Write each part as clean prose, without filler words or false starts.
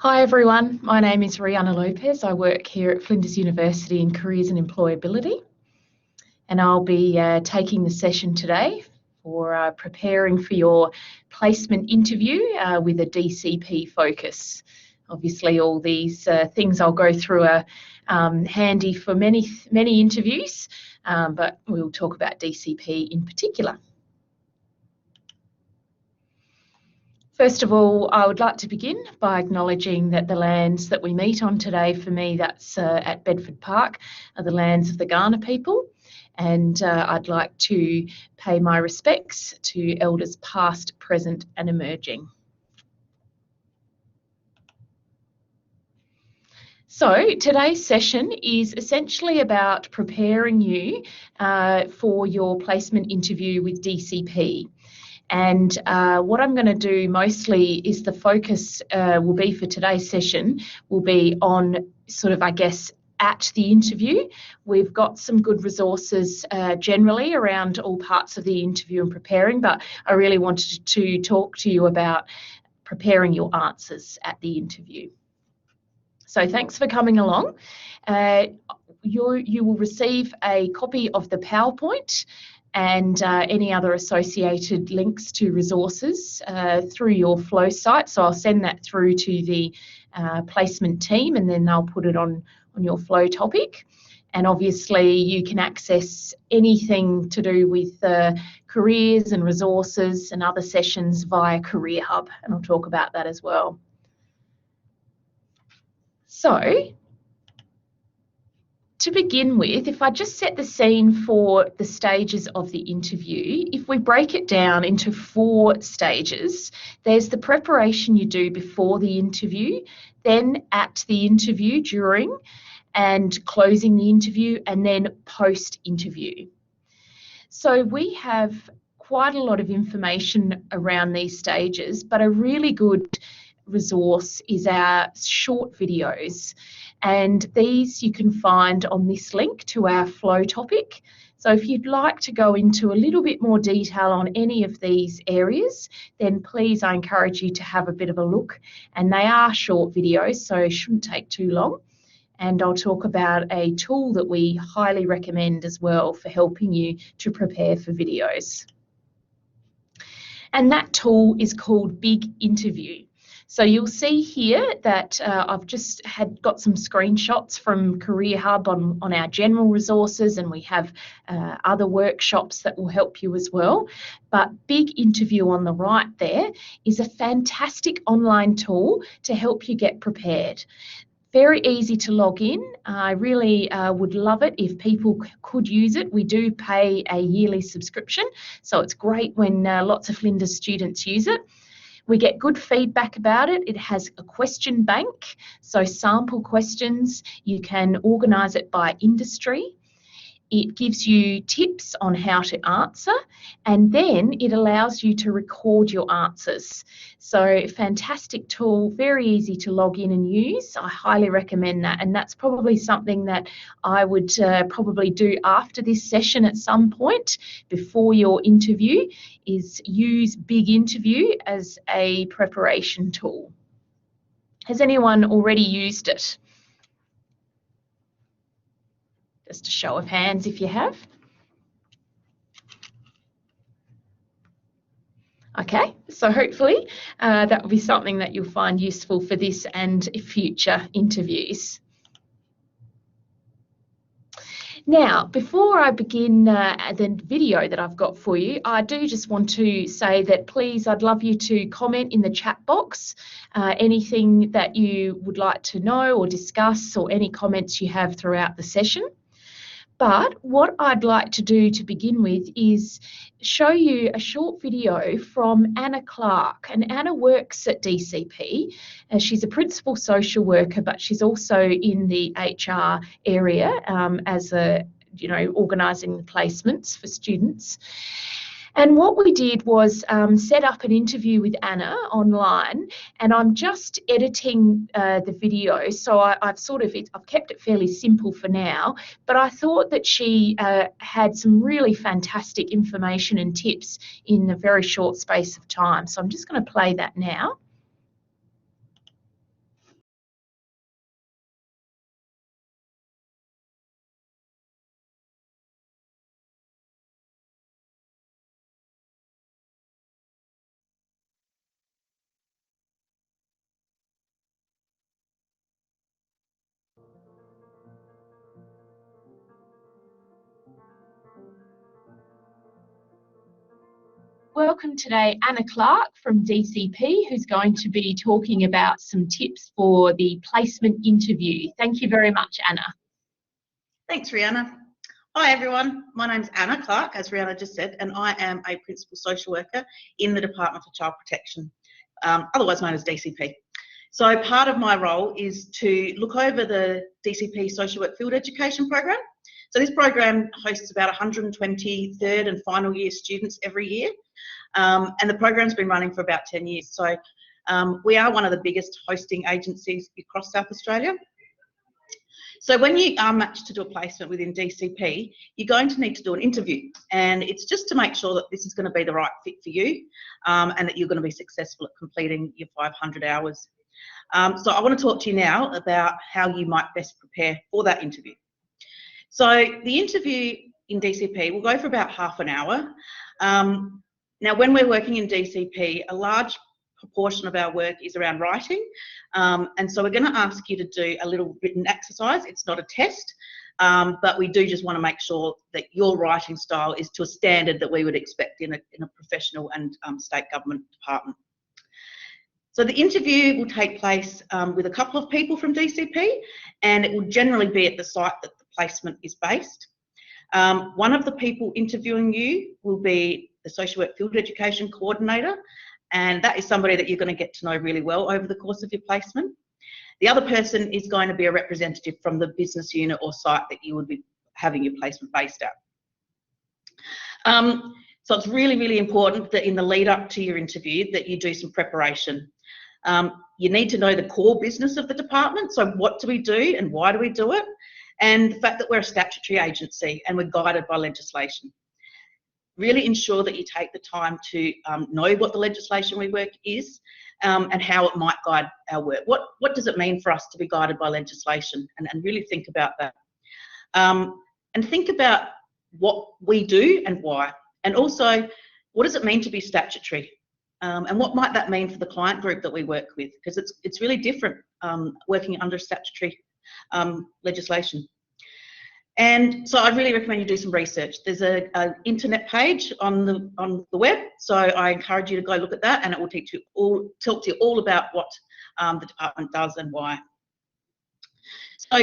Hi everyone, my name is Rihanna Lopez. I work here at Flinders University in Careers and Employability, and I'll be taking the session today for preparing for your placement interview with a DCP focus. Obviously all these things I'll go through are handy for many interviews, but we'll talk about DCP in particular. First of all, I would like to begin by acknowledging that the lands that we meet on today, for me, that's at Bedford Park, are the lands of the Kaurna people. And I'd like to pay my respects to elders past, present and emerging. So today's session is essentially about preparing you for your placement interview with DCP. And what I'm going to do mostly is the focus will be for today's session will be on sort of, I guess, at the interview. We've got some good resources generally around all parts of the interview and preparing, but I really wanted to talk to you about preparing your answers at the interview. So thanks for coming along. You will receive a copy of the PowerPoint and any other associated links to resources through your Flow site. So I'll send that through to the placement team, and then they'll put it on your Flow topic. And obviously you can access anything to do with careers and resources and other sessions via Career Hub, and I'll talk about that as well. So to begin with, if I just set the scene for the stages of the interview, if we break it down into 4 stages, there's the preparation you do before the interview, then at the interview, during, and closing the interview, and then post-interview. So we have quite a lot of information around these stages, but a really good resource is our short videos. And these you can find on this link to our Flow topic. So if you'd like to go into a little bit more detail on any of these areas, then please, I encourage you to have a bit of a look. And they are short videos, so it shouldn't take too long. And I'll talk about a tool that we highly recommend as well for helping you to prepare for videos. And that tool is called Big Interview. So you'll see here that I've just got some screenshots from Career Hub on our general resources, and we have other workshops that will help you as well. But Big Interview on the right there is a fantastic online tool to help you get prepared. Very easy to log in. I really would love it if people could use it. We do pay a yearly subscription, so it's great when lots of Flinders students use it. We get good feedback about it. It has a question bank, so sample questions. You can organise it by industry. It gives you tips on how to answer, and then it allows you to record your answers. So fantastic tool, very easy to log in and use. I highly recommend that, and that's probably something that I would probably do after this session at some point before your interview, is use Big Interview as a preparation tool. Has anyone already used it? Just a show of hands if you have. Okay, so hopefully that will be something that you'll find useful for this and future interviews. Now, before I begin the video that I've got for you, I do just want to say that please, I'd love you to comment in the chat box anything that you would like to know or discuss, or any comments you have throughout the session. But what I'd like to do to begin with is show you a short video from Anna Clark. And Anna works at DCP. She's a principal social worker, but she's also in the HR area as a, organising the placements for students. And what we did was set up an interview with Anna online, and I'm just editing the video. So I've kept it fairly simple for now, but I thought that she had some really fantastic information and tips in a very short space of time. So I'm just going to play that now. welcome today Anna Clark from DCP, who's going to be talking about some tips for the placement interview. Thank you very much, Anna. Thanks, Rihanna. Hi everyone, my name's Anna Clark, as Rihanna just said, and I am a Principal Social Worker in the Department for Child Protection, otherwise known as DCP. So part of my role is to look over the DCP Social Work Field Education Program. So this program hosts about 120 third and final year students every year, and the program's been running for about 10 years. So we are one of the biggest hosting agencies across South Australia. So when you are matched to do a placement within DCP, you're going to need to do an interview, and it's just to make sure that this is going to be the right fit for you, and that you're going to be successful at completing your 500 hours. So I want to talk to you now about how you might best prepare for that interview. So the interview in DCP will go for about half an hour. Now, when we're working in DCP, a large proportion of our work is around writing, and so we're going to ask you to do a little written exercise. It's not a test, but we do just want to make sure that your writing style is to a standard that we would expect in a professional and state government department. So the interview will take place with a couple of people from DCP, and it will generally be at the site that the placement is based. One of the people interviewing you will be the Social Work Field Education Coordinator, and that is somebody that you're going to get to know really well over the course of your placement. The other person is going to be a representative from the business unit or site that you would be having your placement based at. So it's really, really important that in the lead up to your interview that you do some preparation. You need to know the core business of the department. So what do we do and why do we do it? And the fact that we're a statutory agency and we're guided by legislation. Really ensure that you take the time to know what the legislation we work is, and how it might guide our work. What does it mean for us to be guided by legislation? And really think about that. And think about what we do and why. And also, what does it mean to be statutory? And what might that mean for the client group that we work with? Because it's really different working under statutory legislation. And so I really recommend you do some research. There's an internet page on the web, so I encourage you to go look at that, and it will talk to you all about what the department does and why. So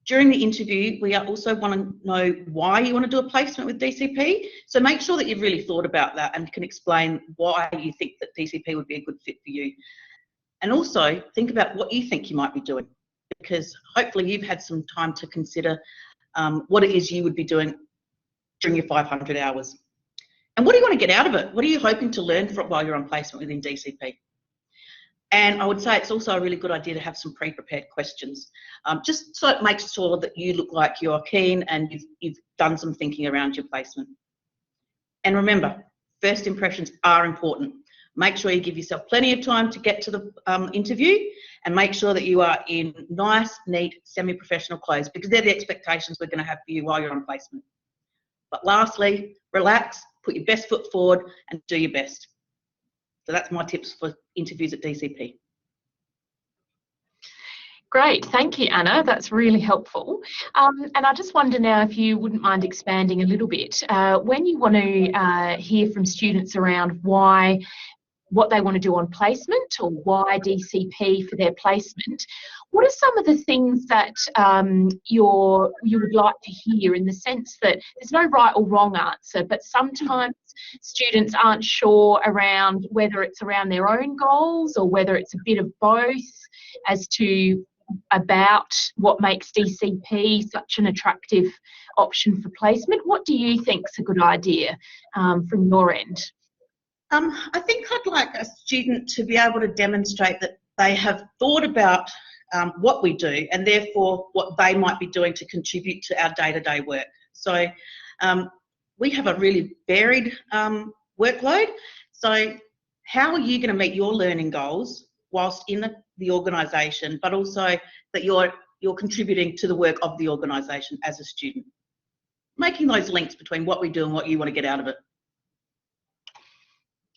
during the interview, we also want to know why you want to do a placement with DCP. So make sure that you've really thought about that and can explain why you think that DCP would be a good fit for you. And also think about what you think you might be doing, because hopefully you've had some time to consider what it is you would be doing during your 500 hours. And what do you want to get out of it? What are you hoping to learn while you're on placement within DCP? And I would say it's also a really good idea to have some pre-prepared questions, just so it makes sure that you look like you're keen and you've done some thinking around your placement. And remember, first impressions are important. Make sure you give yourself plenty of time to get to the interview, and make sure that you are in nice, neat, semi-professional clothes, because they're the expectations we're going to have for you while you're on placement. But lastly, relax, put your best foot forward and do your best. So that's my tips for interviews at DCP. Great, thank you, Anna. That's really helpful. And I just wonder now if you wouldn't mind expanding a little bit. When you want to hear from students around what they want to do on placement, or why DCP for their placement, what are some of the things that you would like to hear, in the sense that there's no right or wrong answer, but sometimes students aren't sure around whether it's around their own goals or whether it's a bit of both as to about what makes DCP such an attractive option for placement. What do you think is a good idea from your end? I think I'd like a student to be able to demonstrate that they have thought about what we do, and therefore what they might be doing to contribute to our day-to-day work. So we have a really varied workload. So how are you going to meet your learning goals whilst in the organisation, but also that you're contributing to the work of the organisation as a student? Making those links between what we do and what you want to get out of it.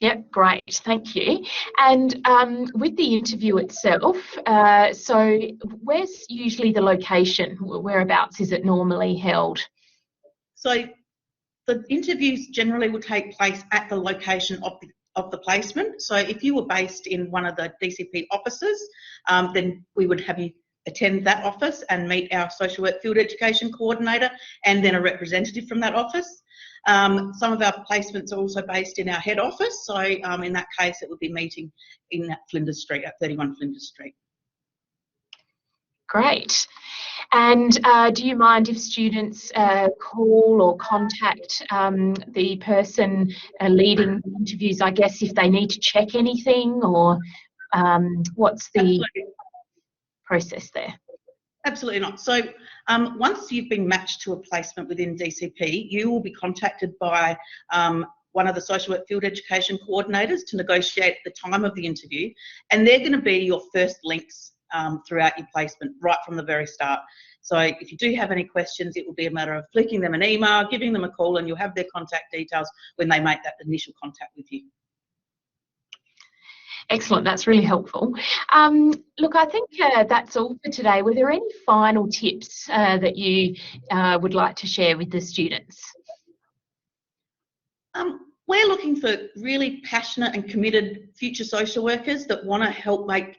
Yep, great, thank you. And with the interview itself, so where's usually the location? Whereabouts is it normally held? So The interviews generally will take place at the location of the placement. So if you were based in one of the DCP offices, then we would have you attend that office and meet our social work field education coordinator and then a representative from that office. Some of our placements are also based in our head office. So in that case, it would be meeting in Flinders Street at 31 Flinders Street. Great. And do you mind if students call or contact the person leading the interviews, I guess, if they need to check anything, or what's the Absolutely. process there? Absolutely not. So once you've been matched to a placement within DCP, you will be contacted by one of the social work field education coordinators to negotiate the time of the interview, and they're going to be your first links throughout your placement right from the very start. So if you do have any questions, it will be a matter of flicking them an email, giving them a call, and you'll have their contact details when they make that initial contact with you. Excellent, that's really helpful. Look, I think that's all for today. Were there any final tips that you would like to share with the students? We're looking for really passionate and committed future social workers that want to help make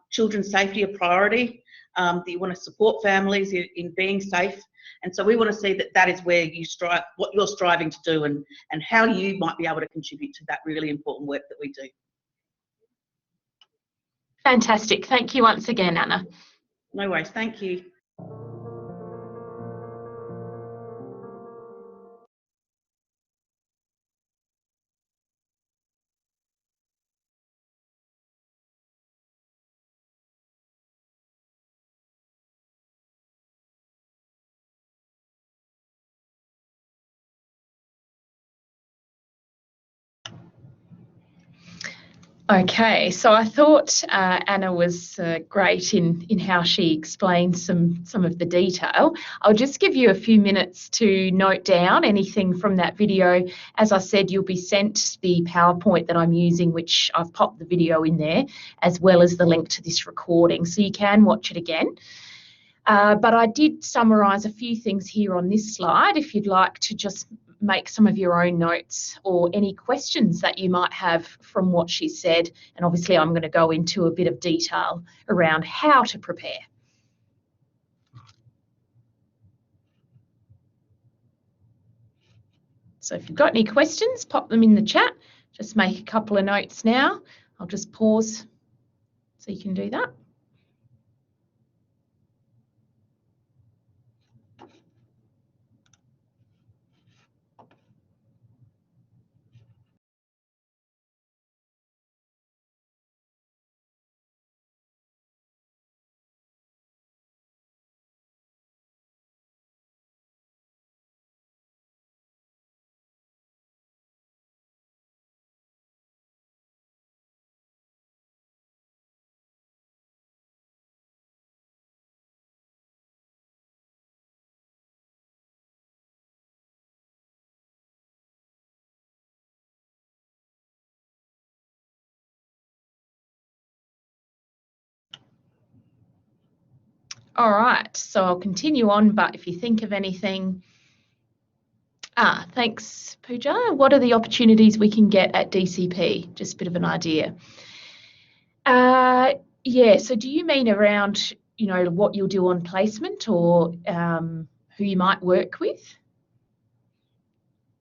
children's safety a priority, that you want to support families in being safe. And so we want to see that that is where you strive, what you're striving to do, and how you might be able to contribute to that really important work that we do. Fantastic. Thank you once again, Anna. No worries. Thank you. Okay, so I thought Anna was great in how she explained some of the detail. I'll just give you a few minutes to note down anything from that video. As I said, you'll be sent the PowerPoint that I'm using, which I've popped the video in there, as well as the link to this recording, so you can watch it again. But I did summarise a few things here on this slide if you'd like to just make some of your own notes or any questions that you might have from what she said. And obviously I'm going to go into a bit of detail around how to prepare. So if you've got any questions, pop them in the chat. Just make a couple of notes now. I'll just pause so you can do that. All right, so I'll continue on, but if you think of anything. Thanks, Pooja. What are the opportunities we can get at DCP? Just a bit of an idea. Yeah, so do you mean around, you know, what you'll do on placement, or who you might work with?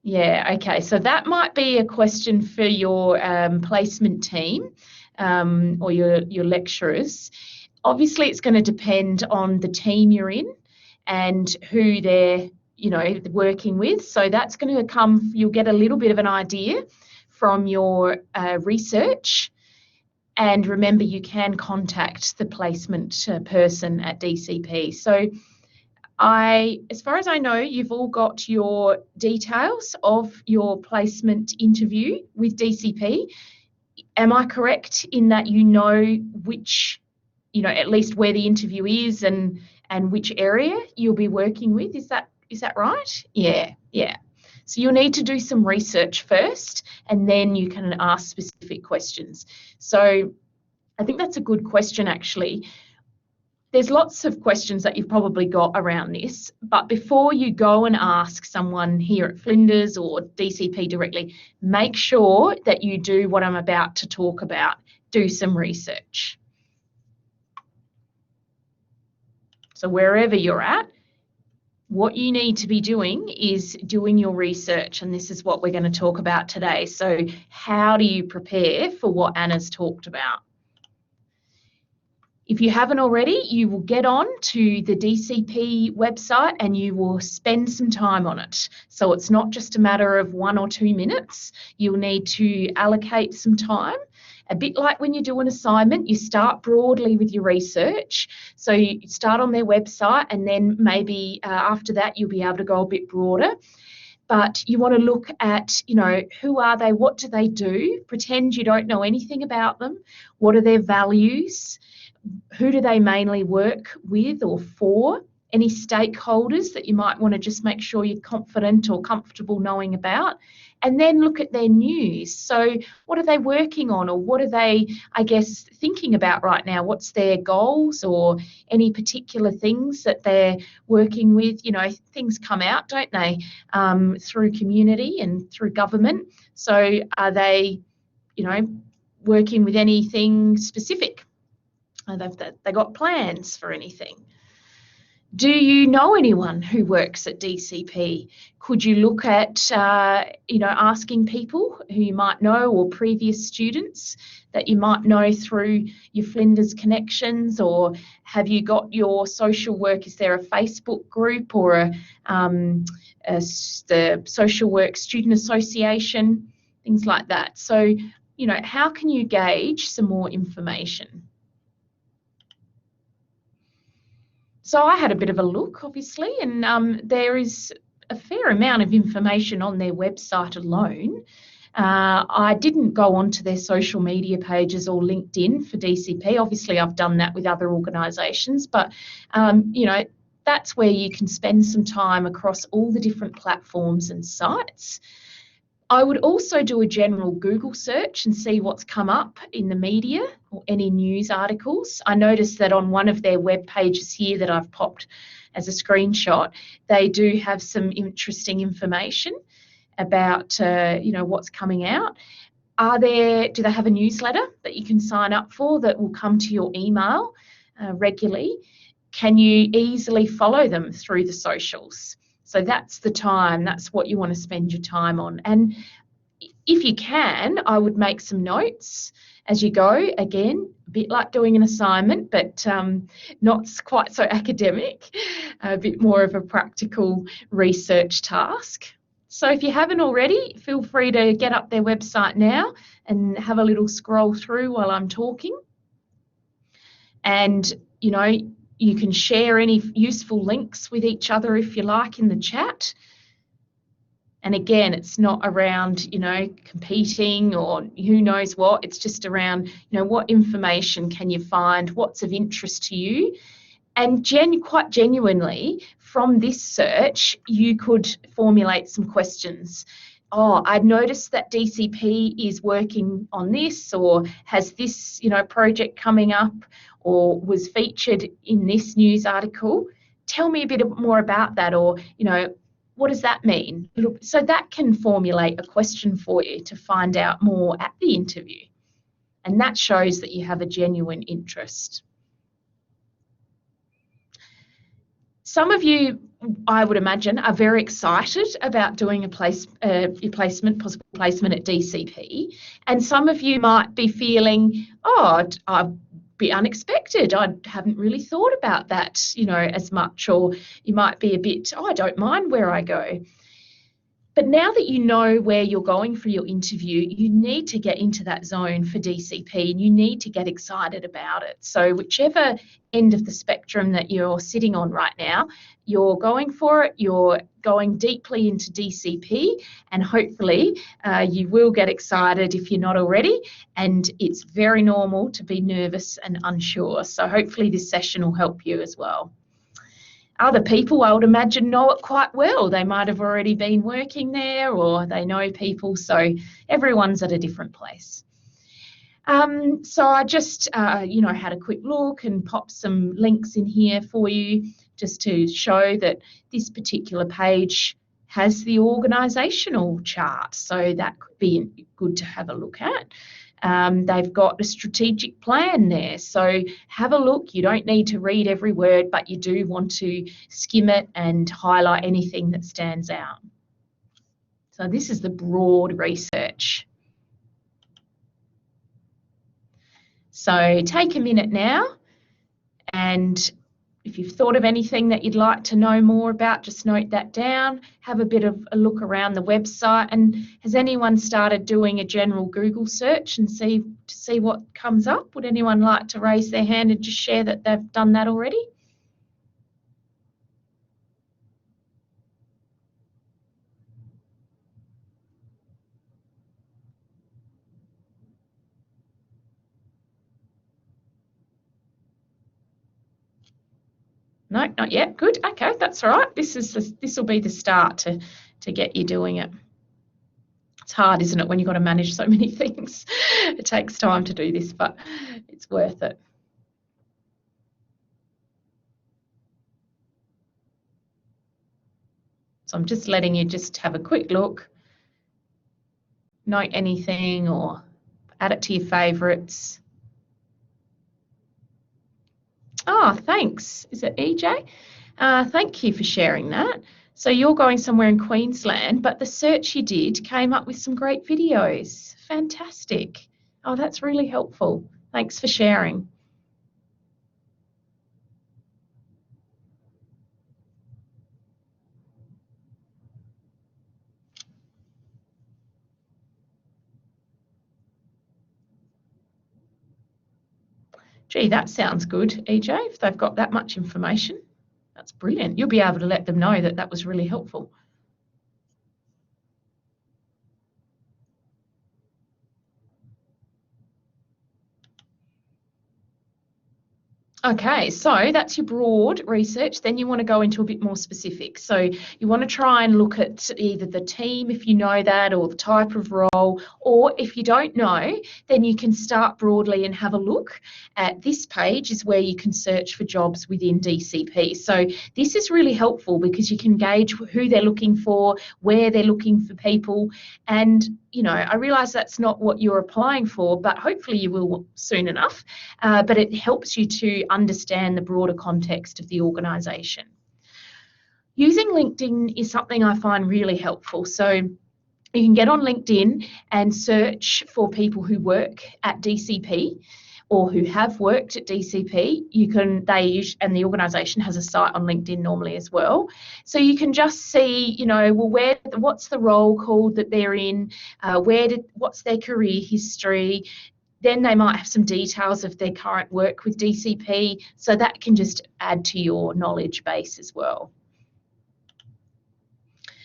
Yeah, okay, so that might be a question for your placement team or your lecturers. Obviously, it's going to depend on the team you're in and who they're, you know, working with. So that's going to come, you'll get a little bit of an idea from your research. And remember, you can contact the placement person at DCP. So as far as I know, you've all got your details of your placement interview with DCP. Am I correct in that you know which, you know, at least where the interview is and which area you'll be working with? Is that right? Yeah. So you'll need to do some research first, and then you can ask specific questions. So I think that's a good question, actually. There's lots of questions that you've probably got around this, but before you go and ask someone here at Flinders or DCP directly, make sure that you do what I'm about to talk about. Do some research. So wherever you're at, what you need to be doing is doing your research, and this is what we're going to talk about today. So how do you prepare for what Anna's talked about? If you haven't already, you will get on to the DCP website and you will spend some time on it. So it's not just a matter of 1 or 2 minutes. You'll need to allocate some time. A bit like when you do an assignment, you start broadly with your research. So you start on their website, and then maybe after that you'll be able to go a bit broader. But you want to look at, who are they? What do they do? Pretend you don't know anything about them. What are their values? Who do they mainly work with or for? Any stakeholders that you might want to just make sure you're confident or comfortable knowing about? And then look at their news. So what are they working on, or what are they, thinking about right now? What's their goals, or any particular things that they're working with? Things come out, don't they, through community and through government. So are they, working with anything specific? They got plans for anything? Do you know anyone who works at DCP? Could you look at, asking people who you might know, or previous students that you might know through your Flinders connections? Or have you got your social work? Is there a Facebook group or the Social Work Student Association? Things like that. So, how can you gauge some more information? So I had a bit of a look, obviously, and there is a fair amount of information on their website alone. I didn't go onto their social media pages or LinkedIn for DCP. Obviously, I've done that with other organisations, but, that's where you can spend some time across all the different platforms and sites. I would also do a general Google search and see what's come up in the media or any news articles. I noticed that on one of their web pages here that I've popped as a screenshot, they do have some interesting information about what's coming out. Do they have a newsletter that you can sign up for that will come to your email regularly? Can you easily follow them through the socials? So that's what you want to spend your time on. And if you can, I would make some notes as you go. Again, a bit like doing an assignment, but not quite so academic, a bit more of a practical research task. So if you haven't already, feel free to get up their website now and have a little scroll through while I'm talking. And, you can share any useful links with each other if you like in the chat. And again, it's not around, competing or who knows what. It's just around, what information can you find, what's of interest to you. And quite genuinely, from this search, you could formulate some questions. Oh, I'd noticed that DCP is working on this, or has this, project coming up, or was featured in this news article. Tell me a bit more about that, or, what does that mean? So that can formulate a question for you to find out more at the interview. And that shows that you have a genuine interest. Some of you, I would imagine, are very excited about doing your possible placement at DCP. And some of you might be feeling, I'd be unexpected. I haven't really thought about that, as much. Or you might be a bit, I don't mind where I go. But now that you know where you're going for your interview, you need to get into that zone for DCP, and you need to get excited about it. So whichever end of the spectrum that you're sitting on right now, you're going for it, you're going deeply into DCP, and hopefully you will get excited if you're not already. And it's very normal to be nervous and unsure. So hopefully this session will help you as well. Other people, I would imagine, know it quite well. They might have already been working there, or they know people, so everyone's at a different place. So I just, had a quick look and popped some links in here for you just to show that this particular page has the organisational chart. So that could be good to have a look at. They've got a strategic plan there. So have a look. You don't need to read every word, but you do want to skim it and highlight anything that stands out. So this is the broad research. So take a minute now, and if you've thought of anything that you'd like to know more about, just note that down. Have a bit of a look around the website. And has anyone started doing a general Google search and see what comes up? Would anyone like to raise their hand and just share that they've done that already? No, not yet. Good. Okay, that's all right. This will be the start to get you doing it. It's hard, isn't it, when you've got to manage so many things? It takes time to do this, but it's worth it. So I'm just letting you just have a quick look, note anything or add it to your favourites. Oh, thanks. Is it EJ? Thank you for sharing that. So you're going somewhere in Queensland, but the search you did came up with some great videos. Fantastic. Oh, that's really helpful. Thanks for sharing. Gee, that sounds good, EJ, if they've got that much information. That's brilliant. You'll be able to let them know that that was really helpful. Okay, so that's your broad research. Then you want to go into a bit more specific. So you want to try and look at either the team, if you know that, or the type of role, or if you don't know, then you can start broadly and have a look at this page is where you can search for jobs within DCP. So this is really helpful because you can gauge who they're looking for, where they're looking for people, and I realise that's not what you're applying for, but hopefully you will soon enough. But it helps you to understand the broader context of the organisation. Using LinkedIn is something I find really helpful. So you can get on LinkedIn and search for people who work at DCP or who have worked at DCP. And the organisation has a site on LinkedIn normally as well. So you can just see, what's the role called that they're in, what's their career history. Then they might have some details of their current work with DCP, so that can just add to your knowledge base as well.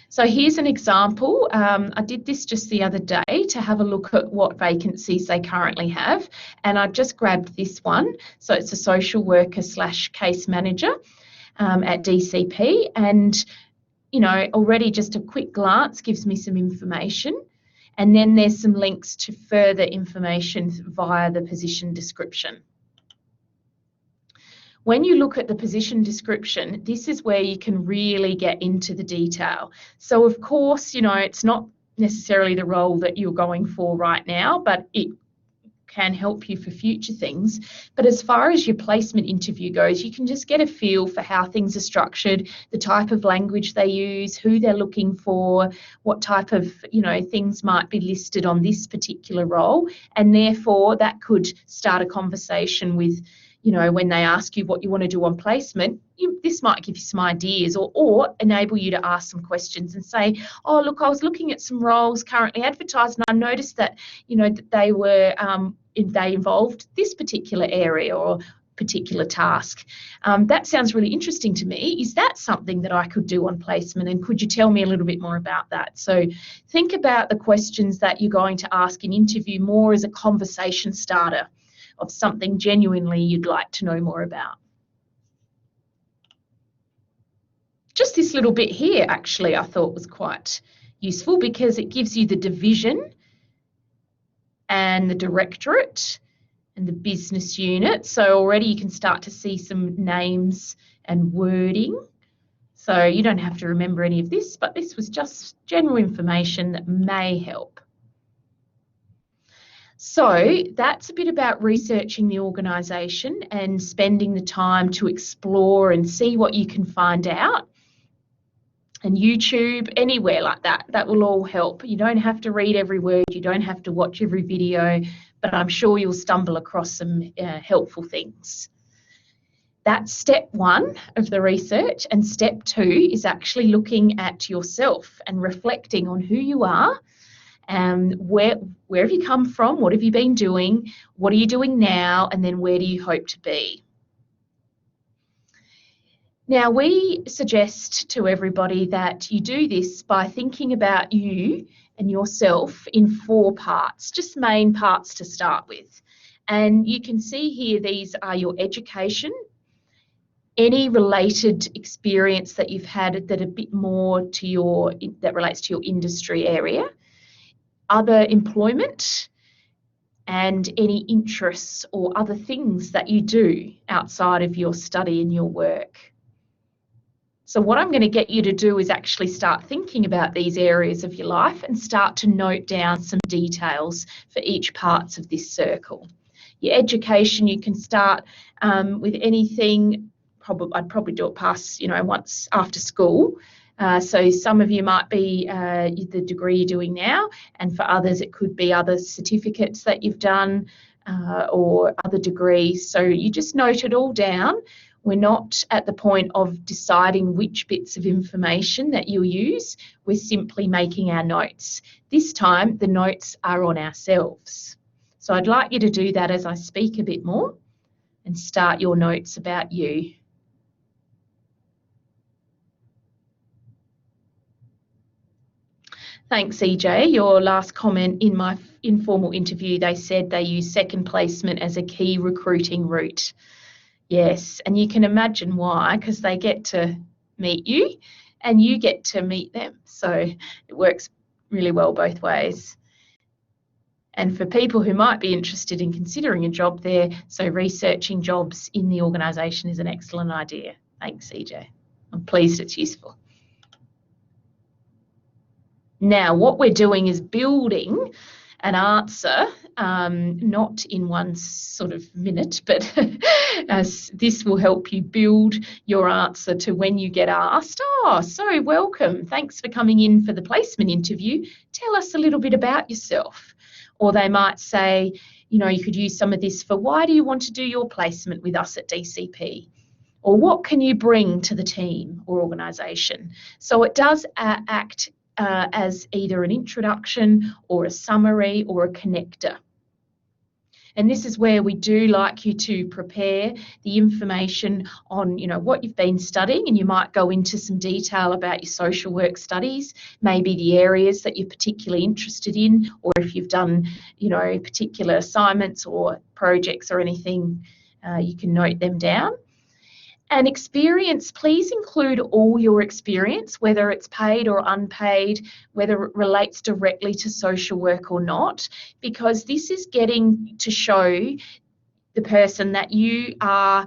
So here's an example. I did this just the other day to have a look at what vacancies they currently have, and I just grabbed this one. So it's a social worker / case manager at DCP, and already just a quick glance gives me some information. And then there's some links to further information via the position description. When you look at the position description, this is where you can really get into the detail. So of course, it's not necessarily the role that you're going for right now, but it can help you for future things. But as far as your placement interview goes, you can just get a feel for how things are structured, the type of language they use, who they're looking for, what type of things might be listed on this particular role, and therefore that could start a conversation with when they ask you what you want to do on placement. This might give you some ideas or enable you to ask some questions and say, oh look, I was looking at some roles currently advertised and I noticed that that they were they involved this particular area or particular task. That sounds really interesting to me. Is that something that I could do on placement, and could you tell me a little bit more about that? So think about the questions that you're going to ask in interview more as a conversation starter of something genuinely you'd like to know more about. Just this little bit here actually I thought was quite useful because it gives you the division and the directorate and the business unit. So already you can start to see some names and wording. So you don't have to remember any of this, but this was just general information that may help. So that's a bit about researching the organisation and spending the time to explore and see what you can find out. And YouTube, anywhere like that, that will all help. You don't have to read every word, you don't have to watch every video, but I'm sure you'll stumble across some helpful things. That's step one of the research, and step two is actually looking at yourself and reflecting on who you are, and where have you come from, what have you been doing, what are you doing now, and then where do you hope to be. Now, we suggest to everybody that you do this by thinking about you and yourself in 4 parts, just main parts to start with. And you can see here, these are your education, any related experience that you've had that a bit more to that relates to your industry area, other employment, and any interests or other things that you do outside of your study and your work. So what I'm going to get you to do is actually start thinking about these areas of your life and start to note down some details for each parts of this circle. Your education, you can start with anything. I'd probably do it past, once after school. So some of you might be the degree you're doing now, and for others it could be other certificates that you've done or other degrees. So you just note it all down. We're not at the point of deciding which bits of information that you'll use. We're simply making our notes. This time the notes are on ourselves. So I'd like you to do that as I speak a bit more and start your notes about you. Thanks, EJ. Your last comment in my informal interview, they said they use second placement as a key recruiting route. Yes, and you can imagine why, because they get to meet you and you get to meet them. So it works really well both ways. And for people who might be interested in considering a job there, so researching jobs in the organisation is an excellent idea. Thanks, EJ. I'm pleased it's useful. Now, what we're doing is building an answer, not in one sort of minute, but this will help you build your answer to when you get asked, "Oh, so welcome, thanks for coming in for the placement interview. Tell us a little bit about yourself." Or they might say, you could use some of this for, "Why do you want to do your placement with us at DCP?" Or what can you bring to the team or organisation? So it does act as either an introduction or a summary or a connector. And this is where we do like you to prepare the information on, what you've been studying, and you might go into some detail about your social work studies, maybe the areas that you're particularly interested in, or if you've done, particular assignments or projects or anything, you can note them down. And experience, please include all your experience, whether it's paid or unpaid, whether it relates directly to social work or not, because this is getting to show the person that you are,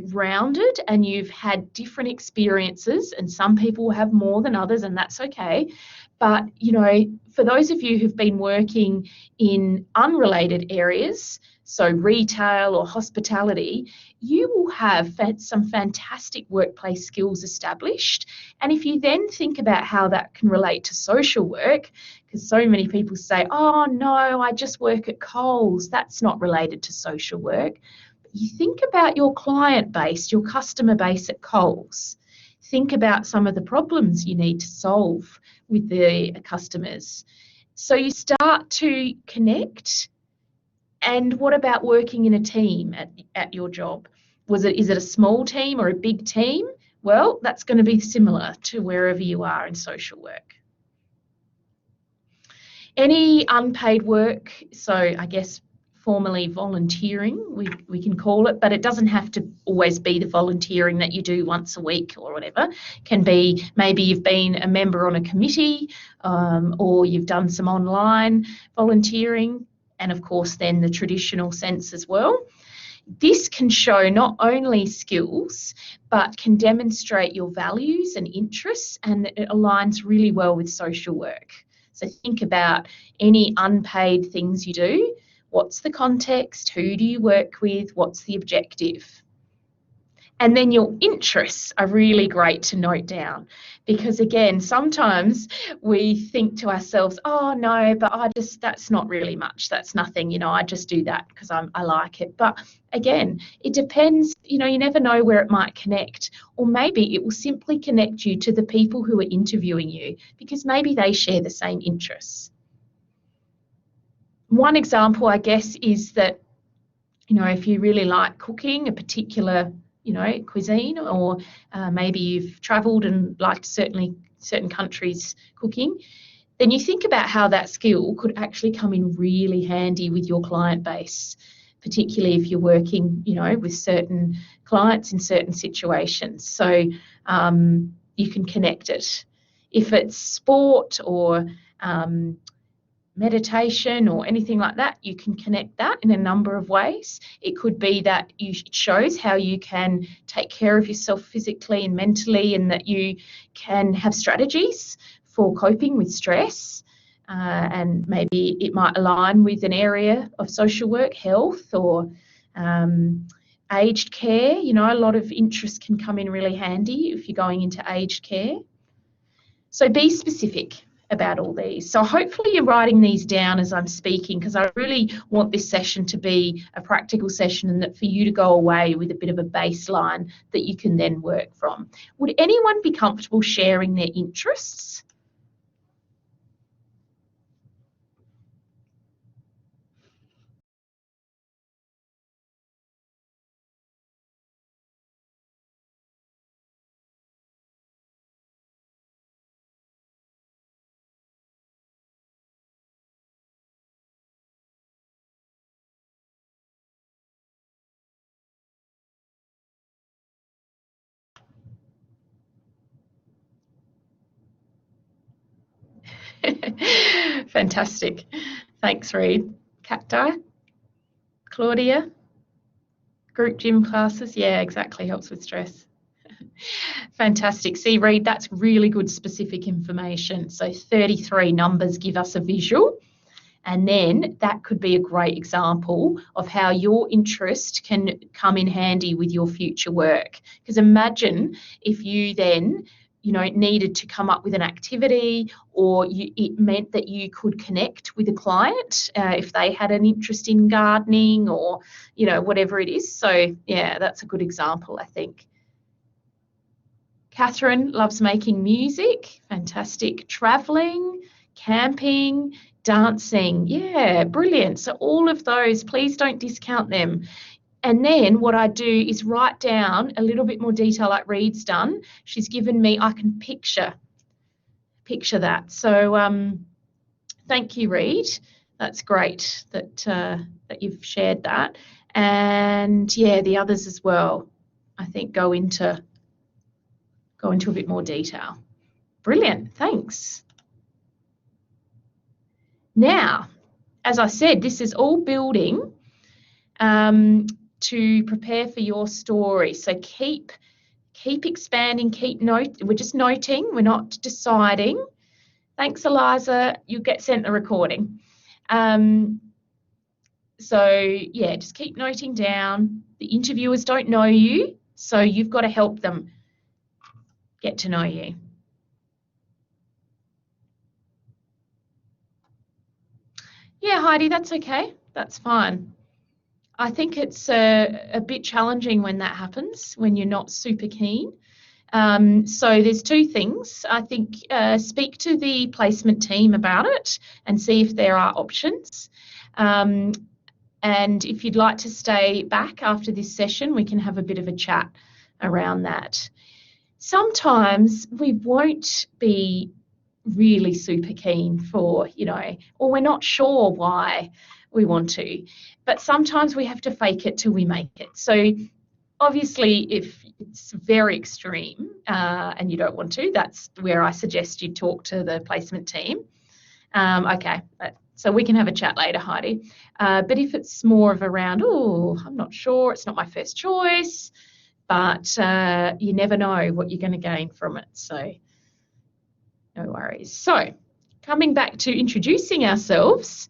rounded and you've had different experiences, and some people have more than others, and that's okay. But, for those of you who've been working in unrelated areas, so retail or hospitality, you will have some fantastic workplace skills established. And if you then think about how that can relate to social work, because so many people say, "Oh no, I just work at Coles, that's not related to social work." But you think about your client base, your customer base at Coles. Think about some of the problems you need to solve with the customers. So you start to connect. And what about working in a team at your job? Is it a small team or a big team? Well, that's going to be similar to wherever you are in social work. Any unpaid work, so I guess formally volunteering, we can call it, but it doesn't have to always be the volunteering that you do once a week or whatever. It can be maybe you've been a member on a committee or you've done some online volunteering. and of course then the traditional sense as well. This can show not only skills, but can demonstrate your values and interests, and it aligns really well with social work. So think about any unpaid things you do. What's the context? Who do you work with? What's the objective? And then your interests are really great to note down, because again, sometimes we think to ourselves, oh no, but that's not really much, that's nothing, I just do that because I like it. But again, it depends, you never know where it might connect, or maybe it will simply connect you to the people who are interviewing you because maybe they share the same interests. One example, I guess, is that, if you really like cooking a particular cuisine, or maybe you've travelled and liked certain countries' cooking, then you think about how that skill could actually come in really handy with your client base, particularly if you're working, with certain clients in certain situations. So you can connect it. If it's sport or meditation or anything like that, you can connect that in a number of ways. It could be that it shows how you can take care of yourself physically and mentally, and that you can have strategies for coping with stress, and maybe it might align with an area of social work, health, or aged care. A lot of interest can come in really handy if you're going into aged care. So be specific about all these. So hopefully you're writing these down as I'm speaking, because I really want this session to be a practical session, and that for you to go away with a bit of a baseline that you can then work from. Would anyone be comfortable sharing their interests? Fantastic. Thanks, Reid. Cacti? Claudia? Group gym classes? Yeah, exactly. Helps with stress. Fantastic. See, Reid, that's really good specific information. So 33 numbers give us a visual. And then that could be a great example of how your interest can come in handy with your future work. Because imagine if you then, needed to come up with an activity, or it meant that you could connect with a client if they had an interest in gardening, or, whatever it is. So, yeah, that's a good example, I think. Catherine loves making music. Fantastic. Traveling, camping, dancing. Yeah, brilliant. So all of those, please don't discount them. And then what I do is write down a little bit more detail like Reid's done. She's given me, I can picture that. So thank you, Reid. That's great that you've shared that. And yeah, the others as well, I think go into a bit more detail. Brilliant, thanks. Now, as I said, this is all building to prepare for your story. So keep expanding, we're just noting, we're not deciding. Thanks, Eliza, you get sent the recording. So yeah, just keep noting down. The interviewers don't know you, so you've got to help them get to know you. Yeah, Heidi, that's okay. That's fine. I think it's a bit challenging when that happens, when you're not super keen. So there's two things. I think speak to the placement team about it and see if there are options. And if you'd like to stay back after this session, we can have a bit of a chat around that. Sometimes we won't be really super keen for, or we're not sure why we want to, but sometimes we have to fake it till we make it. So obviously if it's very extreme and you don't want to, that's where I suggest you talk to the placement team. Okay, So we can have a chat later, Heidi. But if it's more of around, oh, I'm not sure, it's not my first choice, but you never know what you're going to gain from it. So no worries. So coming back to introducing ourselves,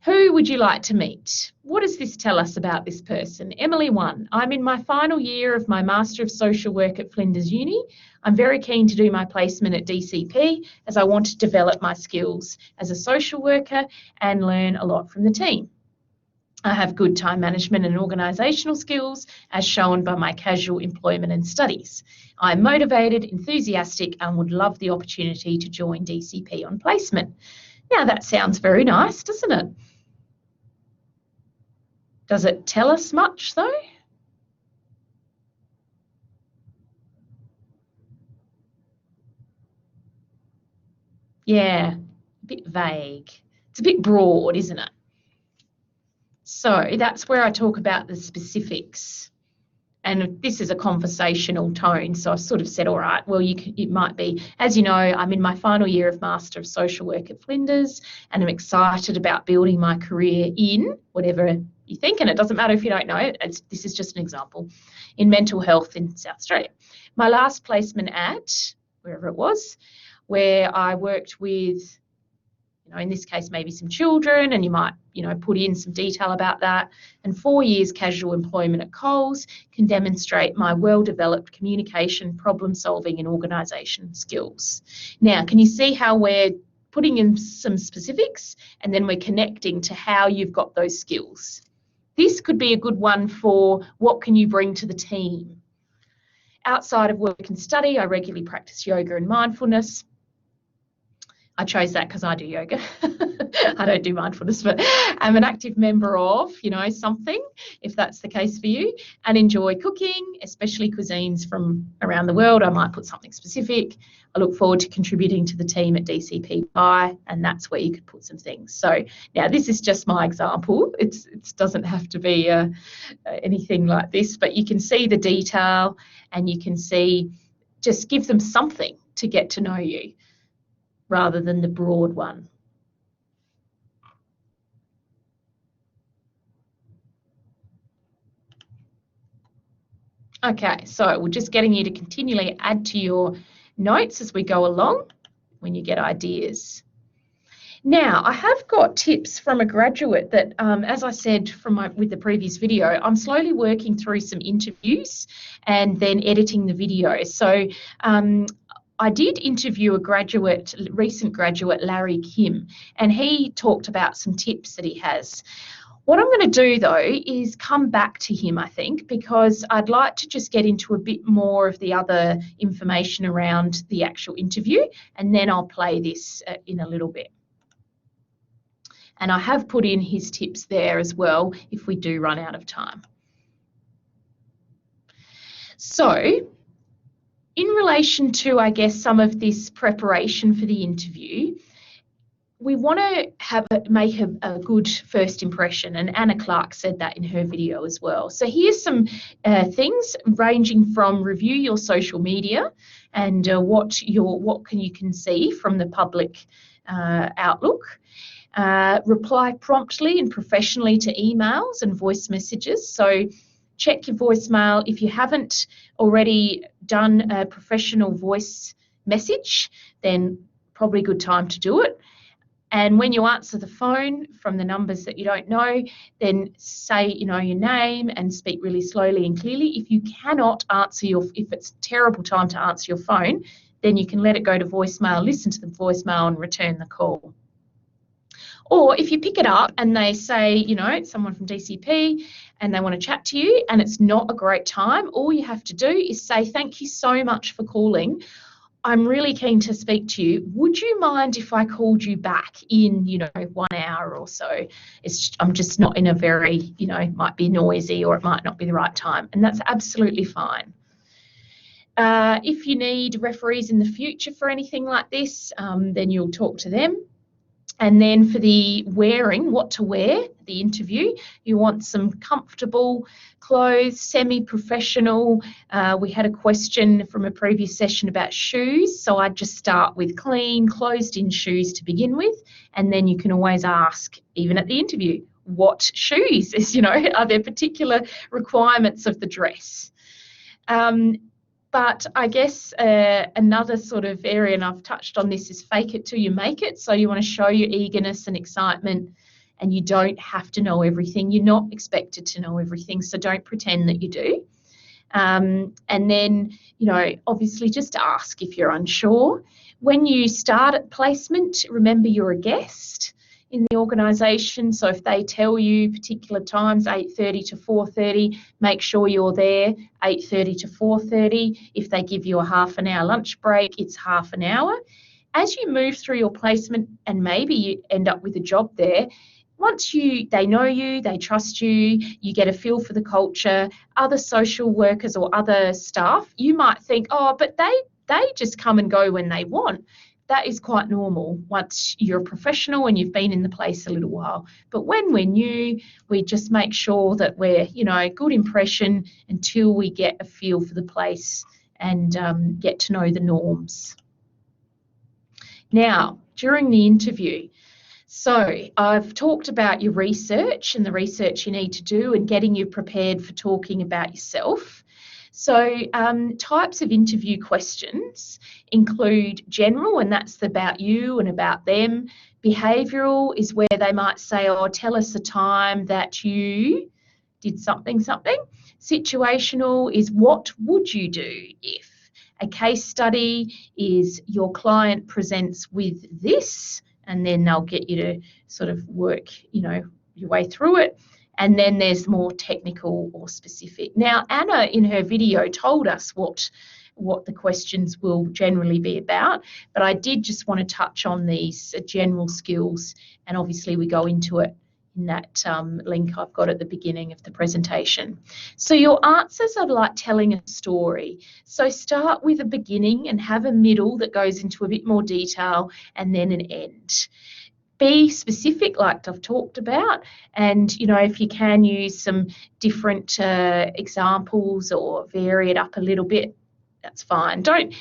who would you like to meet? What does this tell us about this person? Emily 1. I'm in my final year of my Master of Social Work at Flinders Uni. I'm very keen to do my placement at DCP as I want to develop my skills as a social worker and learn a lot from the team. I have good time management and organisational skills as shown by my casual employment and studies. I'm motivated, enthusiastic and would love the opportunity to join DCP on placement. Now that sounds very nice, doesn't it? Does it tell us much though? Yeah, a bit vague. It's a bit broad, isn't it? So that's where I talk about the specifics. And this is a conversational tone, so I've sort of said, all right, well, it might be, as you know, I'm in my final year of Master of Social Work at Flinders, and I'm excited about building my career in whatever you think, and it doesn't matter if you don't know it, this is just an example, in mental health in South Australia. My last placement at, wherever it was, where I worked with, in this case, maybe some children, and you might, put in some detail about that. And 4 years casual employment at Coles can demonstrate my well-developed communication, problem-solving and organisation skills. Now, can you see how we're putting in some specifics and then we're connecting to how you've got those skills? This could be a good one for what can you bring to the team. Outside of work and study, I regularly practice yoga and mindfulness. I chose that because I do yoga. I don't do mindfulness, but I'm an active member of, something, if that's the case for you, and enjoy cooking, especially cuisines from around the world. I might put something specific. I look forward to contributing to the team at DCP Pi, and that's where you could put some things. So now this is just my example. It doesn't have to be anything like this, but you can see the detail and you can see, just give them something to get to know you, rather than the broad one. Okay, so we're just getting you to continually add to your notes as we go along when you get ideas. Now, I have got tips from a graduate that, as I said with the previous video, I'm slowly working through some interviews and then editing the video. So I did interview a recent graduate, Larry Kim, and he talked about some tips that he has. What I'm going to do though is come back to him, I think, because I'd like to just get into a bit more of the other information around the actual interview, and then I'll play this in a little bit. And I have put in his tips there as well if we do run out of time. So, in relation to, I guess, some of this preparation for the interview, we want to make a good first impression, and Anna Clark said that in her video as well. So here's some things ranging from review your social media and what you can see from the public outlook. Reply promptly and professionally to emails and voice messages. So check your voicemail. If you haven't already done a professional voice message, then probably a good time to do it. And when you answer the phone from the numbers that you don't know, then say, your name and speak really slowly and clearly. If you cannot answer if it's a terrible time to answer your phone, then you can let it go to voicemail, listen to the voicemail and return the call. Or if you pick it up and they say, it's someone from DCP and they want to chat to you and it's not a great time, all you have to do is say, thank you so much for calling. I'm really keen to speak to you. Would you mind if I called you back in, 1 hour or so? I'm just not in a very, might be noisy or it might not be the right time. And that's absolutely fine. If you need referees in the future for anything like this, then you'll talk to them. And then for the wearing, what to wear, the interview, you want some comfortable clothes, semi-professional. We had a question from a previous session about shoes, so I'd just start with clean, closed-in shoes to begin with, and then you can always ask, even at the interview, what shoes? Are there particular requirements of the dress? But I guess another sort of area, and I've touched on this, is fake it till you make it. So you want to show your eagerness and excitement, and you don't have to know everything. You're not expected to know everything, so don't pretend that you do. And then, obviously just ask if you're unsure. When you start at placement, remember you're a guest in the organisation, so if they tell you particular times, 8:30 to 4:30, make sure you're there 8:30 to 4:30. If they give you a half an hour lunch break, it's half an hour. As you move through your placement and maybe you end up with a job there, once they know you, they trust you, you get a feel for the culture, other social workers or other staff, you might think, oh, but they just come and go when they want. That is quite normal once you're a professional and you've been in the place a little while. But when we're new, we just make sure that we're, good impression until we get a feel for the place and get to know the norms. Now, during the interview, so I've talked about your research and the research you need to do and getting you prepared for talking about yourself. So types of interview questions include general, and that's about you and about them. Behavioural is where they might say, oh, tell us a time that you did something. Situational is what would you do if. A case study is your client presents with this, and then they'll get you to sort of work, your way through it. And then there's more technical or specific. Now, Anna in her video told us what the questions will generally be about, but I did just want to touch on these general skills, and obviously we go into it in that link I've got at the beginning of the presentation. So your answers are like telling a story. So start with a beginning and have a middle that goes into a bit more detail, and then an end. Be specific, like I've talked about, and if you can use some different examples or vary it up a little bit, that's fine. Don't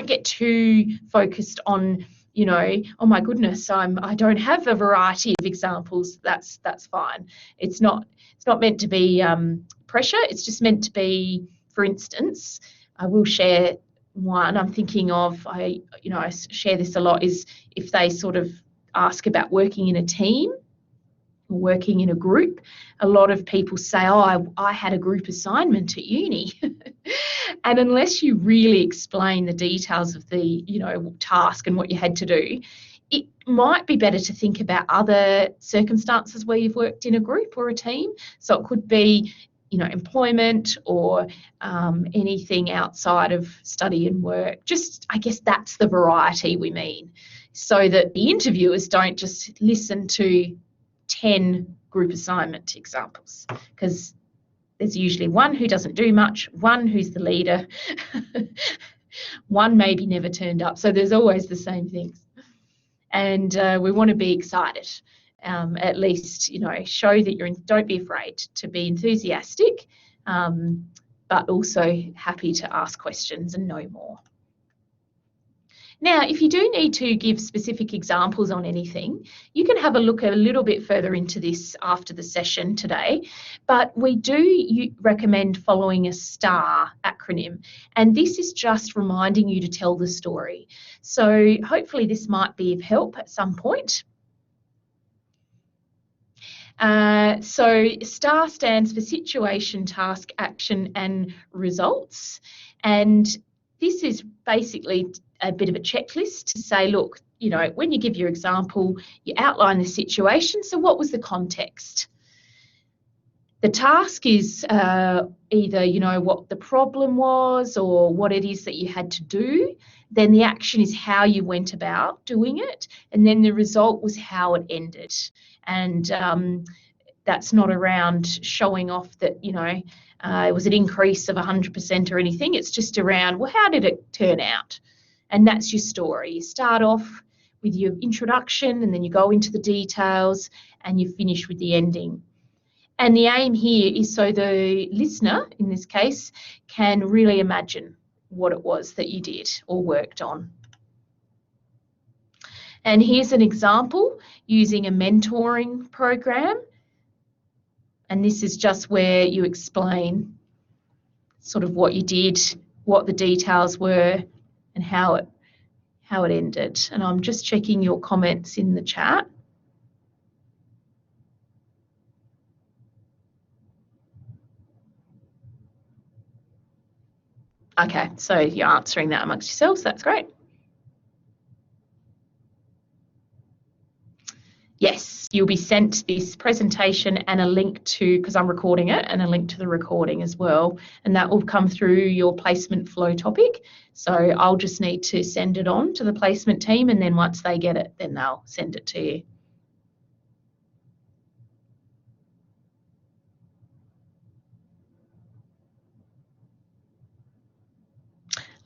get too focused on oh my goodness, I don't have a variety of examples. That's fine. It's not meant to be pressure. It's just meant to be, for instance, I will share one I'm thinking of. I share this a lot, is if they sort of ask about working in a team or working in a group. A lot of people say, oh, I had a group assignment at uni. And unless you really explain the details of the task and what you had to do, it might be better to think about other circumstances where you've worked in a group or a team. So it could be employment or anything outside of study and work. Just, I guess that's the variety we mean, so that the interviewers don't just listen to 10 group assignment examples, because there's usually one who doesn't do much, one who's the leader, one maybe never turned up. So there's always the same things. And we want to be excited. At least, show that don't be afraid to be enthusiastic, but also happy to ask questions and know more. Now, if you do need to give specific examples on anything, you can have a look a little bit further into this after the session today, but we do recommend following a STAR acronym, and this is just reminding you to tell the story. So hopefully this might be of help at some point. So STAR stands for Situation, Task, Action and Results, and this is basically a bit of a checklist to say, look, when you give your example, you outline the situation. So what was the context? The task is either, what the problem was or what it is that you had to do. Then the action is how you went about doing it. And then the result was how it ended. And that's not around showing off that, it was an increase of 100% or anything. It's just around, well, how did it turn out? And that's your story. You start off with your introduction, and then you go into the details and you finish with the ending. And the aim here is so the listener, in this case, can really imagine what it was that you did or worked on. And here's an example using a mentoring program. And this is just where you explain sort of what you did, what the details were, and how it ended. And I'm just checking your comments in the chat. Okay, so you're answering that amongst yourselves. That's great. Yes, you'll be sent this presentation and a link to, because I'm recording it, and a link to the recording as well. And that will come through your placement flow topic. So I'll just need to send it on to the placement team, and then once they get it, then they'll send it to you.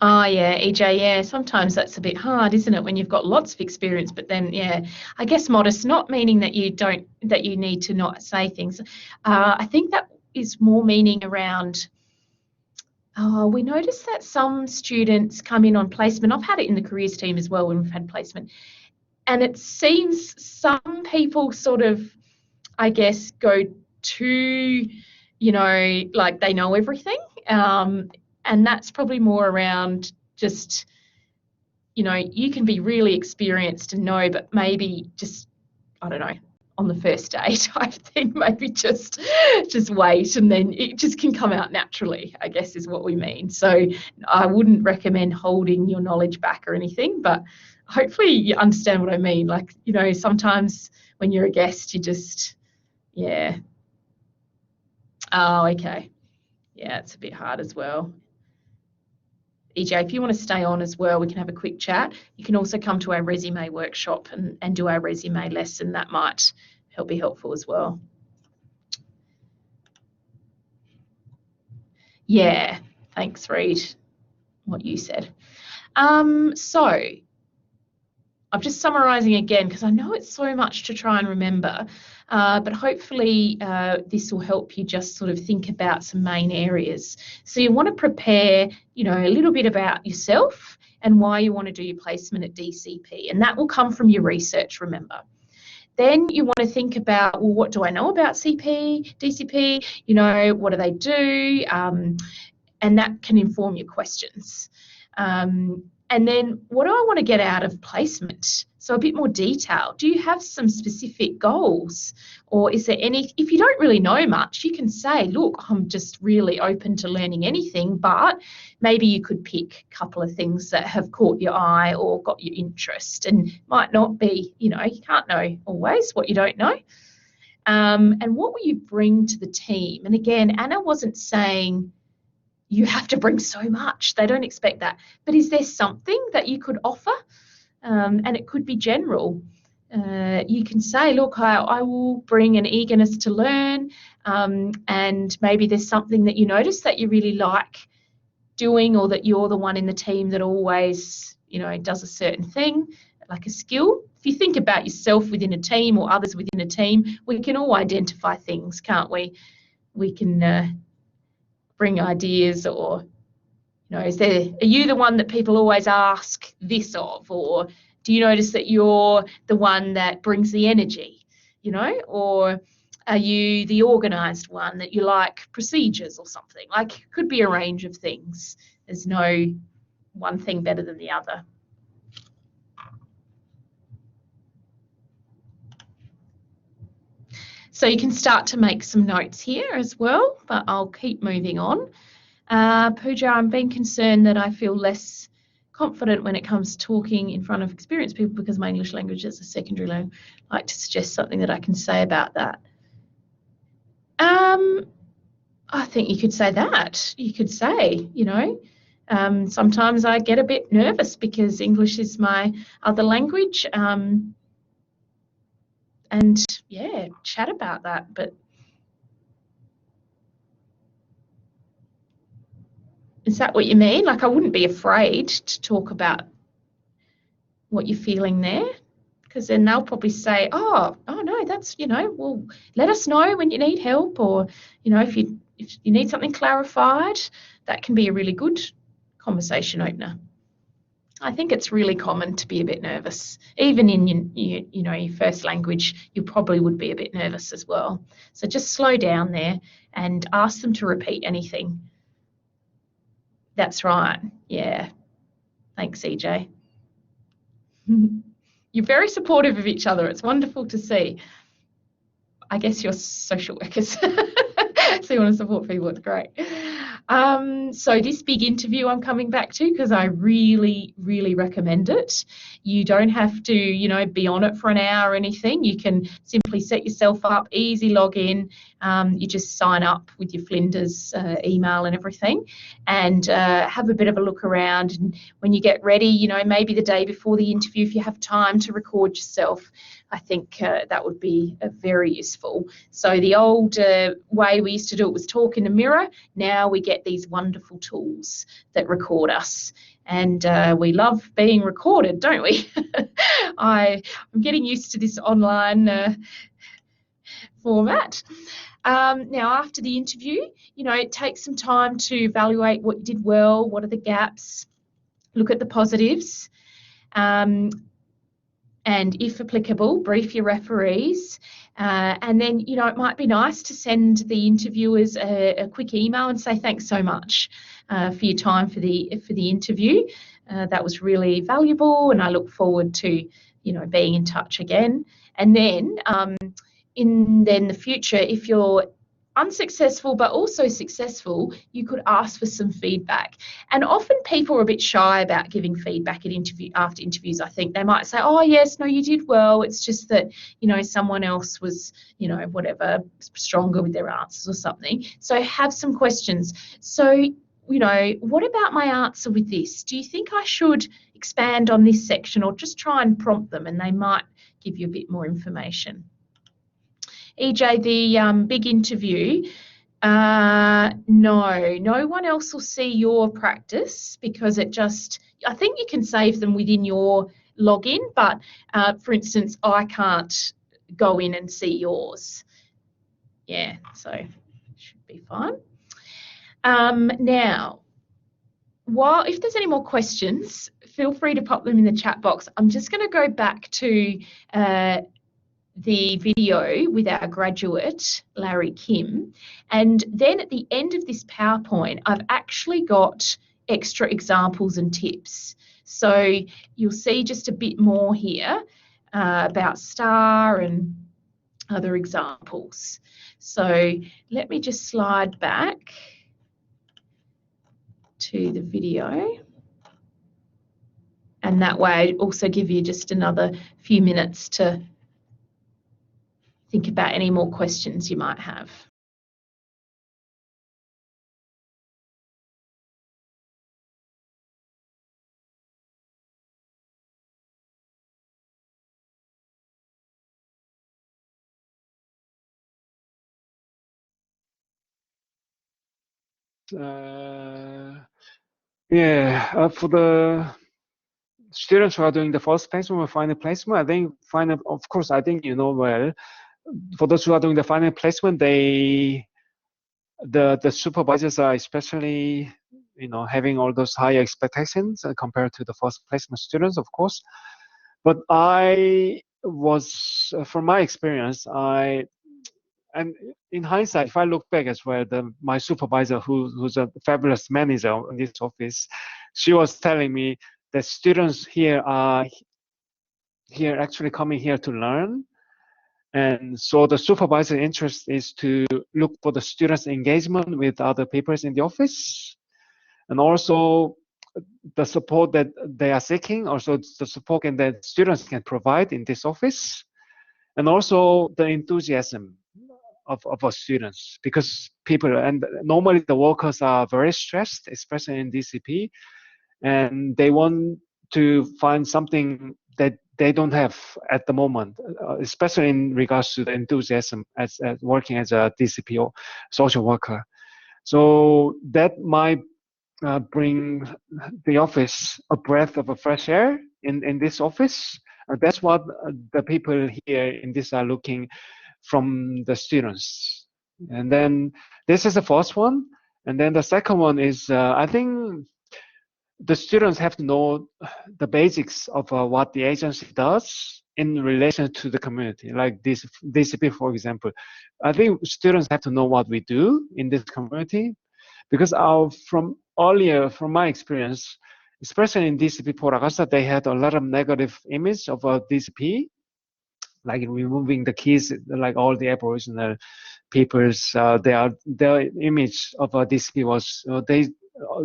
Oh yeah, EJ, yeah, sometimes that's a bit hard, isn't it, when you've got lots of experience, but then, yeah, I guess modest, not meaning that you need to not say things. I think that is more meaning around, we notice that some students come in on placement. I've had it in the careers team as well when we've had placement. And it seems some people sort of, I guess, go too, like they know everything. And that's probably more around just, you can be really experienced and know, but maybe just, I don't know, on the first day type thing, maybe just wait, and then it just can come out naturally, I guess is what we mean. So I wouldn't recommend holding your knowledge back or anything, but hopefully you understand what I mean. Like, sometimes when you're a guest, you just, yeah. Oh, okay. Yeah, it's a bit hard as well. EJ, if you want to stay on as well, we can have a quick chat. You can also come to our resume workshop and do our resume lesson. That might be helpful as well. Yeah, thanks, Reed, what you said. So I'm just summarising again because I know it's so much to try and remember, but hopefully this will help you just sort of think about some main areas. So you want to prepare, a little bit about yourself and why you want to do your placement at DCP, and that will come from your research, remember. Then you want to think about, well, what do I know about DCP? What do they do? And that can inform your questions. And then what do I want to get out of placement? So a bit more detail. Do you have some specific goals? Or is there if you don't really know much, you can say, look, I'm just really open to learning anything, but maybe you could pick a couple of things that have caught your eye or got your interest, and might not be, you can't know always what you don't know. And what will you bring to the team? And again, Anna wasn't saying you have to bring so much. They don't expect that. But is there something that you could offer? And it could be general. You can say, look, I will bring an eagerness to learn, and maybe there's something that you notice that you really like doing, or that you're the one in the team that always, does a certain thing, like a skill. If you think about yourself within a team or others within a team, we can all identify things, can't we? We can bring ideas, or are you the one that people always ask this of, or do you notice that you're the one that brings the energy, or are you the organised one that you like procedures or something? Like, it could be a range of things. There's no one thing better than the other. So you can start to make some notes here as well, but I'll keep moving on. Pooja, I'm being concerned that I feel less confident when it comes to talking in front of experienced people because my English language is a secondary language. I'd like to suggest something that I can say about that. I think you could say that. You could say, sometimes I get a bit nervous because English is my other language. And yeah, chat about that. But is that what you mean? Like, I wouldn't be afraid to talk about what you're feeling there. because then they'll probably say, oh no, that's, well, let us know when you need help, or, if you need something clarified. That can be a really good conversation opener. I think it's really common to be a bit nervous. Even in your first language, you probably would be a bit nervous as well. So just slow down there and ask them to repeat anything. That's right. Yeah. Thanks, EJ. You're very supportive of each other. It's wonderful to see. I guess you're social workers, so you want to support people. It's great. So this big interview I'm coming back to, because I really, really recommend it. You don't have to, be on it for an hour or anything. You can simply set yourself up, easy login. You just sign up with your Flinders email and everything, and have a bit of a look around. And when you get ready, maybe the day before the interview, if you have time to record yourself, I think that would be very useful. So the old way we used to do it was talk in the mirror. Now we get these wonderful tools that record us. And we love being recorded, don't we? I'm getting used to this online format. Now, after the interview, take some time to evaluate what you did well, what are the gaps, look at the positives. And if applicable, brief your referees. And then, it might be nice to send the interviewers a quick email and say thanks so much for your time for the interview. That was really valuable, and I look forward to, being in touch again. And then in the future, if you're unsuccessful but also successful, you could ask for some feedback. And often people are a bit shy about giving feedback after interviews. I think they might say, oh yes, no, you did well, it's just that someone else was whatever, stronger with their answers or something. So have some questions. So what about my answer with this? Do you think I should expand on this section, or just try and prompt them, and they might give you a bit more information. EJ, the big interview, no one else will see your practice, because I think you can save them within your login, but for instance, I can't go in and see yours. Yeah, so it should be fine. Now, if there's any more questions, feel free to pop them in the chat box. I'm just going to go back to the video with our graduate, Larry Kim. And then at the end of this PowerPoint, I've actually got extra examples and tips. So you'll see just a bit more here about STAR and other examples. So let me just slide back to the video. And that way I also give you just another few minutes to think about any more questions you might have. For the students who are doing the first placement or final placement, I think of course, I think well, for those who are doing the final placement, the supervisors are especially having all those high expectations compared to the first placement students, of course. But from my experience, and in hindsight, if I look back as well, my supervisor, who's a fabulous manager in this office, she was telling me that students here are actually coming here to learn. And so the supervisor interest is to look for the students' engagement with other people in the office, and also the support that they are seeking, also the support that students can provide in this office, and also the enthusiasm of our students, because normally the workers are very stressed, especially in DCP, and they want to find something that they don't have at the moment, especially in regards to the enthusiasm as working as a DCP or social worker. So that might bring the office a breath of a fresh air in this office. That's what the people here in this are looking from the students. And then this is the first one. And then the second one is, I think the students have to know the basics of what the agency does in relation to the community, like this DCP, for example. I think students have to know what we do in this community, because from my experience, especially in DCP Port Augusta, they had a lot of negative image of DCP, like removing the kids, like all the Aboriginal peoples, their image of DCP was, they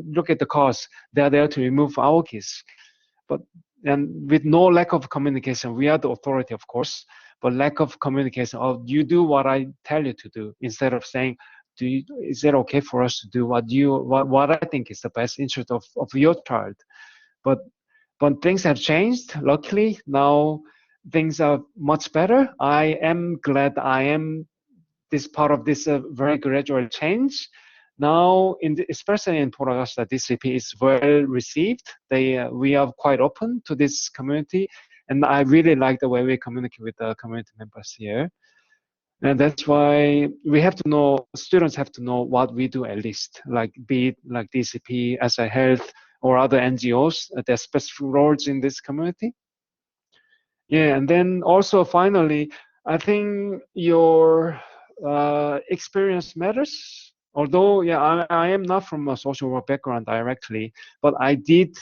look at the cost, they are there to remove our kids. But and with no lack of communication, we are the authority, of course, but lack of communication, you do what I tell you to do, instead of saying, is it okay for us to do what I think is the best interest of your child? But things have changed. Luckily, now things are much better. I am glad I am this part of this very gradual change. Now, especially in Port Augusta, DCP is well received. We are quite open to this community, and I really like the way we communicate with the community members here. And that's why we have to know, students have to know what we do at least, like be it like DCP, SI Health, or other NGOs, their specific roles in this community. Yeah, and then also finally, I think your experience matters. Although, yeah, I am not from a social work background directly, but I did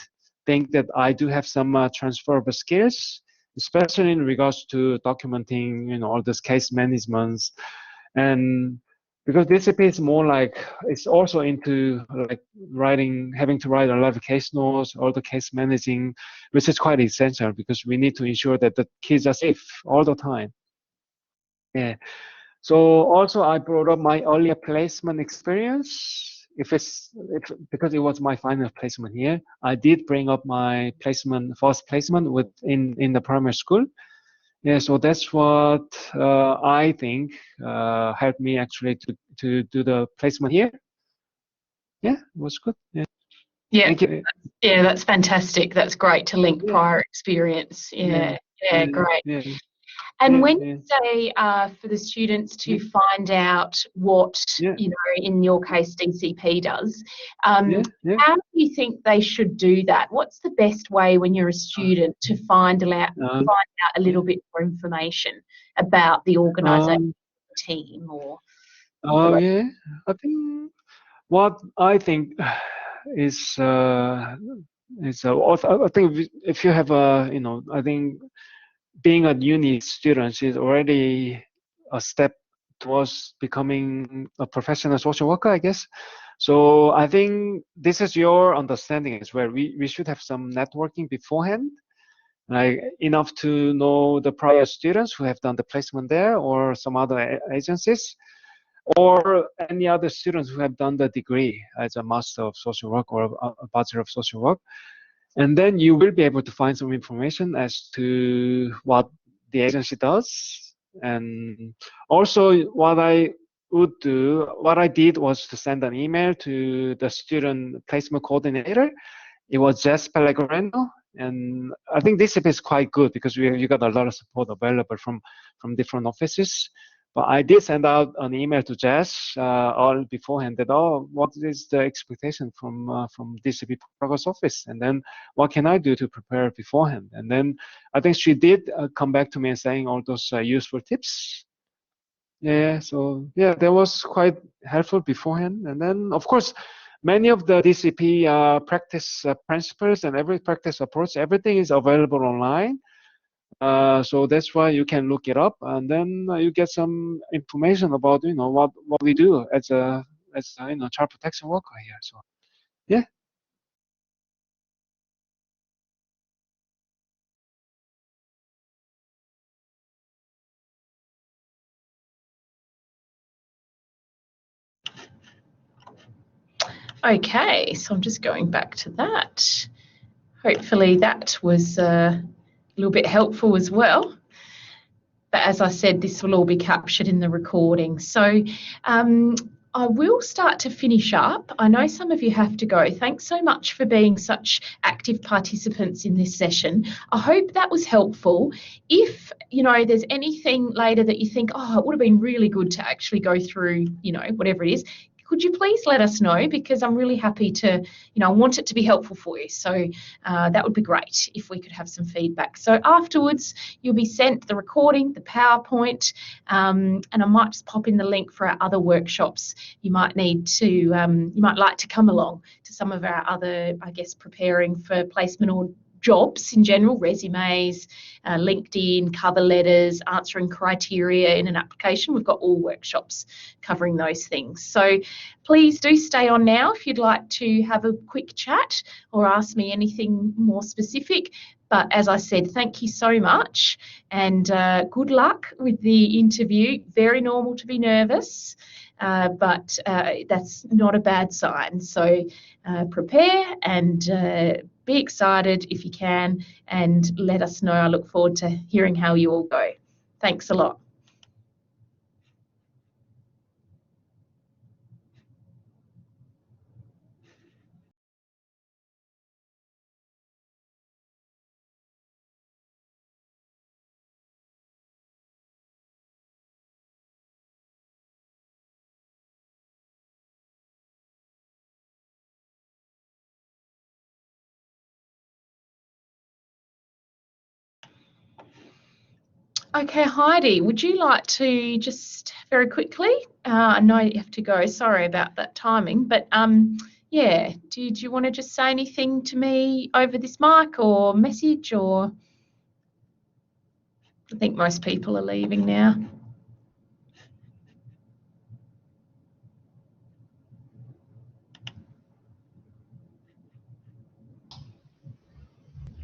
think that I do have some transferable skills, especially in regards to documenting, all this case management. And because DCP is more like, it's also into like having to write a lot of case notes, all the case managing, which is quite essential because we need to ensure that the kids are safe all the time. Yeah. So also I brought up my earlier placement experience. Because it was my final placement here, I did bring up my first placement in the primary school. Yeah, so that's what I think helped me actually to do the placement here. Yeah, it was good. Yeah. Yeah. Thank you. Yeah, that's fantastic. That's great to link prior experience. Yeah, Great. Yeah. And when you say for the students to find out what, in your case, DCP does, how do you think they should do that? What's the best way when you're a student to find out a little bit more information about the organisation, team, or? I think what I think is I think if you have I think being a uni student is already a step towards becoming a professional social worker, I guess. So I think this is your understanding as well. We should have some networking beforehand, like enough to know the prior students who have done the placement there or some other agencies, or any other students who have done the degree as a Master of Social Work or a Bachelor of Social Work. And then you will be able to find some information as to what the agency does. And also what I did was to send an email to the student placement coordinator. It was Jess Pellegrino. And I think this is quite good because you got a lot of support available from different offices. But I did send out an email to Jess all beforehand that, what is the expectation from DCP Progress Office? And then what can I do to prepare beforehand? And then I think she did come back to me and saying all those useful tips. Yeah, so yeah, that was quite helpful beforehand. And then, of course, many of the DCP practice principles and every practice approach, everything is available online. So that's why you can look it up, and then you get some information about what we do as a child protection worker here. So yeah. Okay, so I'm just going back to that. Hopefully that was a little bit helpful as well. But as I said, this will all be captured in the recording. So I will start to finish up. I know some of you have to go. Thanks so much for being such active participants in this session. I hope that was helpful. If, you know, there's anything later that you think, oh, it would have been really good to actually go through, you know, whatever it is, could you please let us know, because I'm really happy to, you know, I want it to be helpful for you. So that would be great if we could have some feedback. So afterwards, you'll be sent the recording, the PowerPoint, and I might just pop in the link for our other workshops. You might need to, you might like to come along to some of our other, I guess, preparing for placement or jobs in general, resumes, LinkedIn, cover letters, answering criteria in an application. We've got all workshops covering those things. So please do stay on now if you'd like to have a quick chat or ask me anything more specific. But as I said, thank you so much, and good luck with the interview. Very normal to be nervous, but that's not a bad sign. So prepare and be excited if you can, and let us know. I look forward to hearing how you all go. Thanks a lot. Okay, Heidi, would you like to just very quickly, I know you have to go, sorry about that timing, but yeah, do you want to just say anything to me over this mic or message, or I think most people are leaving now.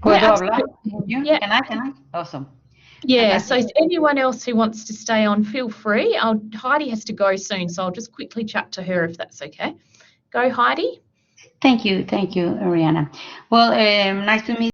¿Puedo hablar? Yeah. Can I? Awesome. Yeah, so is anyone else who wants to stay on, feel free. Heidi has to go soon, so I'll just quickly chat to her if that's okay. Go, Heidi. Thank you, Ariana. Well, nice to meet